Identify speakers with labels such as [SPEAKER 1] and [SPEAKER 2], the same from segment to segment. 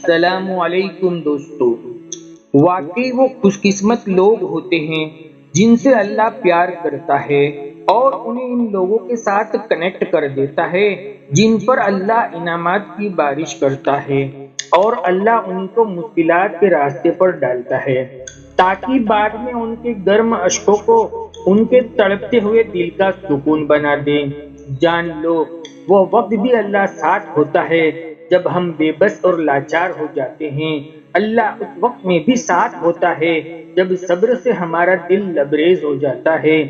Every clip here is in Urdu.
[SPEAKER 1] السلام علیکم دوستو۔ واقعی وہ خوش قسمت لوگ ہوتے ہیں جن سے اللہ پیار کرتا ہے اور انہیں ان لوگوں کے ساتھ کنیکٹ کر دیتا ہے جن پر اللہ انعامات کی بارش کرتا ہے اور اللہ ان کو مشکلات کے راستے پر ڈالتا ہے تاکہ بعد میں ان کے گرم اشکوں کو ان کے تڑپتے ہوئے دل کا سکون بنا دے۔ جان لو وہ وقت بھی اللہ ساتھ ہوتا ہے جب ہم بے بس اور لاچار ہو جاتے ہیں۔ اللہ اس وقت میں بھی ساتھ ہوتا ہے جب صبر سے ہمارا دل لبریز ہو جاتا ہے۔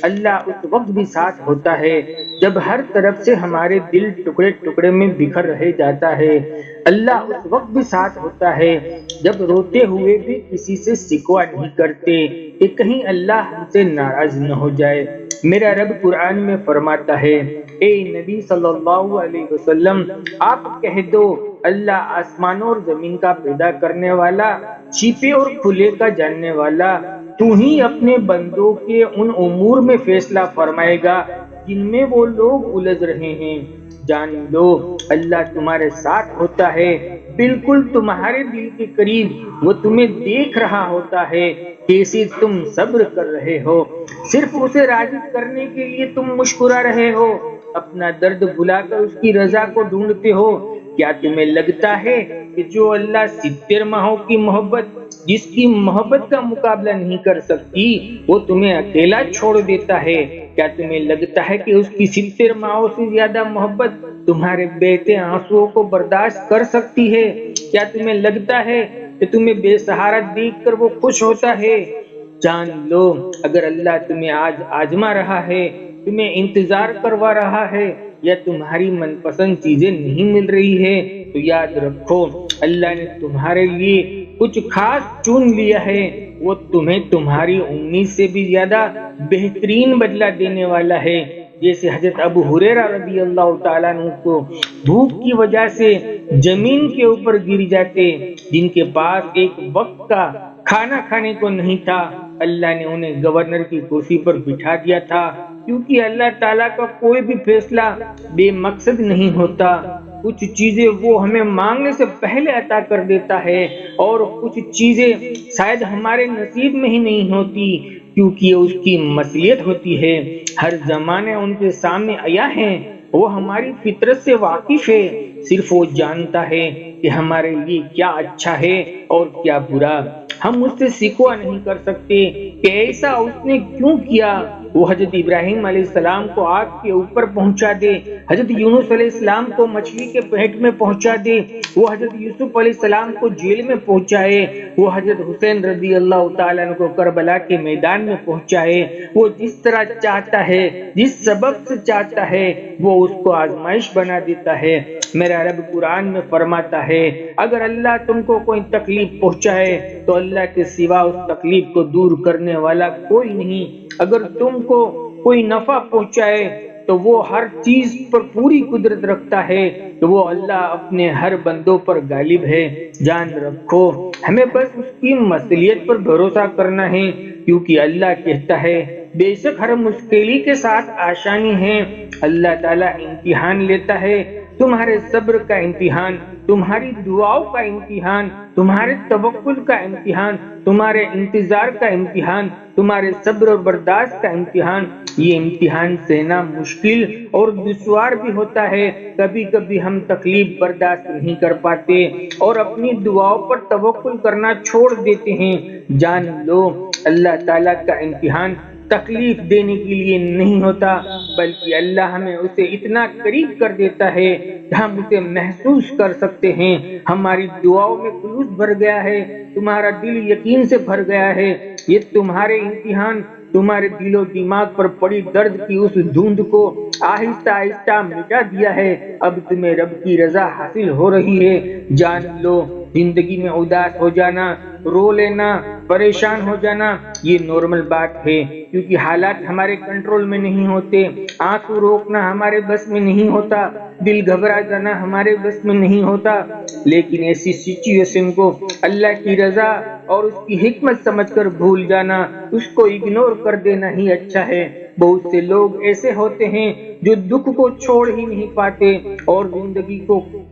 [SPEAKER 1] اللہ اس وقت بھی ساتھ ہوتا ہے جب ہر طرف سے ہمارے دل ٹکڑے ٹکڑے میں بکھر رہ جاتا ہے۔ اللہ اس وقت بھی ساتھ ہوتا ہے جب روتے ہوئے بھی کسی سے شکوہ نہیں کرتے کہ کہیں اللہ ہم سے ناراض نہ ہو جائے۔ میرا رب قرآن میں فرماتا ہے، اے نبی صلی اللہ علیہ وسلم، آپ کہہ دو، اللہ آسمانوں اور زمین کا پیدا کرنے والا، چھپے اور کھلے کا جاننے والا، تو ہی اپنے بندوں کے ان امور میں فیصلہ فرمائے گا جن میں وہ لوگ الجھ رہے ہیں۔ جان لو اللہ تمہارے ساتھ ہوتا ہے، بالکل تمہارے دل کے قریب۔ وہ تمہیں دیکھ رہا ہوتا ہے کیسے تم صبر کر رہے ہو، صرف اسے راضی کرنے کے لیے تم مسکرا رہے ہو، اپنا درد بھلا کر اس کی رضا کو ڈھونڈتے ہو۔ کیا تمہیں لگتا ہے کہ جو اللہ 70 ماہوں کی محبت، جس کی محبت کا مقابلہ نہیں کر سکتی، وہ تمہیں اکیلا چھوڑ دیتا ہے؟ کیا تمہیں لگتا ہے کہ اس کی 70 ماہوں سے زیادہ محبت تمہارے بہتے آنسوؤں کو برداشت کر سکتی ہے؟ کیا تمہیں لگتا ہے کہ تمہیں بے سہارا دیکھ کر وہ خوش ہوتا ہے؟ جان لو اگر اللہ تمہیں آج آزما رہا ہے، تمہیں انتظار کروا رہا ہے، یا تمہاری من پسند چیزیں نہیں مل رہی ہے، تو یاد رکھو اللہ نے تمہارے لیے کچھ خاص چن لیا ہے۔ وہ تمہیں تمہاری امید سے بھی زیادہ بہترین بدلہ دینے والا ہے۔ جیسے حضرت ابو ہریرہ رضی اللہ تعالیٰ عنہ کو بھوک کی وجہ سے زمین کے اوپر گر جاتے، جن کے پاس ایک وقت کا کھانا کھانے کو نہیں تھا، اللہ نے انہیں گورنر کی کرسی پر بٹھا دیا تھا، کیونکہ اللہ تعالیٰ کا کوئی بھی فیصلہ بے مقصد نہیں ہوتا۔ کچھ چیزیں وہ ہمیں مانگنے سے پہلے عطا کر دیتا ہے اور کچھ چیزیں شاید ہمارے نصیب میں ہی نہیں ہوتی، کیونکہ اس کی مصلحت ہوتی ہے۔ ہر زمانے ان کے سامنے آیا ہے، وہ ہماری فطرت سے واقف ہے، صرف وہ جانتا ہے کہ ہمارے لیے کیا اچھا ہے اور کیا برا۔ ہم اس سے شکوہ نہیں کر سکتے کہ ایسا اس نے کیوں کیا۔ وہ حضرت ابراہیم علیہ السلام کو آگ کے اوپر پہنچا دے، حضرت یونس علیہ السلام کو مچھلی کے پیٹ میں پہنچا دے، وہ حضرت یوسف علیہ السلام کو جیل میں پہنچائے، وہ حضرت حسین رضی اللہ تعالیٰ عنہ کو کربلا کے میدان میں پہنچائے۔ وہ جس طرح چاہتا ہے، جس سبب سے چاہتا ہے، وہ اس کو آزمائش بنا دیتا ہے۔ میرا رب قرآن میں فرماتا ہے، اگر اللہ تم کو کوئی تکلیف پہنچائے تو اللہ کے سوا اس تکلیف کو دور کرنے والا کوئی نہیں۔ اگر تم کو کوئی نفع پہنچائے تو وہ ہر چیز پر پوری قدرت رکھتا ہے، تو وہ اللہ اپنے ہر بندوں پر غالب ہے۔ جان رکھو ہمیں بس اس کی مصلحت پر بھروسہ کرنا ہے، کیونکہ اللہ کہتا ہے، بے شک ہر مشکل کے ساتھ آسانی ہے۔ اللہ تعالیٰ امتحان لیتا ہے، تمہارے صبر کا امتحان، تمہاری دعاؤں کا امتحان، تمہارے توکل کا امتحان، تمہارے انتظار کا امتحان، تمہارے صبر اور برداشت کا امتحان۔ یہ امتحان سہنا مشکل اور دشوار بھی ہوتا ہے۔ کبھی کبھی ہم تکلیف برداشت نہیں کر پاتے اور اپنی دعاؤں پر توکل کرنا چھوڑ دیتے ہیں۔ جان لو اللہ تعالیٰ کا امتحان تکلیف دینے کے لیے نہیں ہوتا، بلکہ اللہ ہمیں اسے اتنا قریب کر دیتا ہے کہ ہم اسے محسوس کر سکتے ہیں۔ ہماری دعاؤں میں خلوص بھر گیا ہے، تمہارا دل یقین سے بھر گیا ہے۔ یہ تمہارے امتحان تمہارے دل و دماغ پر پڑی درد کی اس دھند کو آہستہ آہستہ مٹا دیا ہے۔ اب تمہیں رب کی رضا حاصل ہو رہی ہے۔ جان لو زندگی میں اداس ہو جانا، رو لینا، پریشان ہو جانا یہ نارمل بات ہے، کیونکہ حالات ہمارے کنٹرول میں نہیں ہوتے۔ آنسو روکنا ہمارے بس میں نہیں ہوتا، دل گھبرا جانا ہمارے بس میں نہیں ہوتا، لیکن ایسی سچویشن کو اللہ کی رضا اور اس کی حکمت سمجھ کر بھول جانا، اس کو اگنور کر دینا ہی اچھا ہے۔ بہت سے لوگ ایسے ہوتے ہیں جو دکھ کو چھوڑ ہی نہیں پاتے اور زندگی کو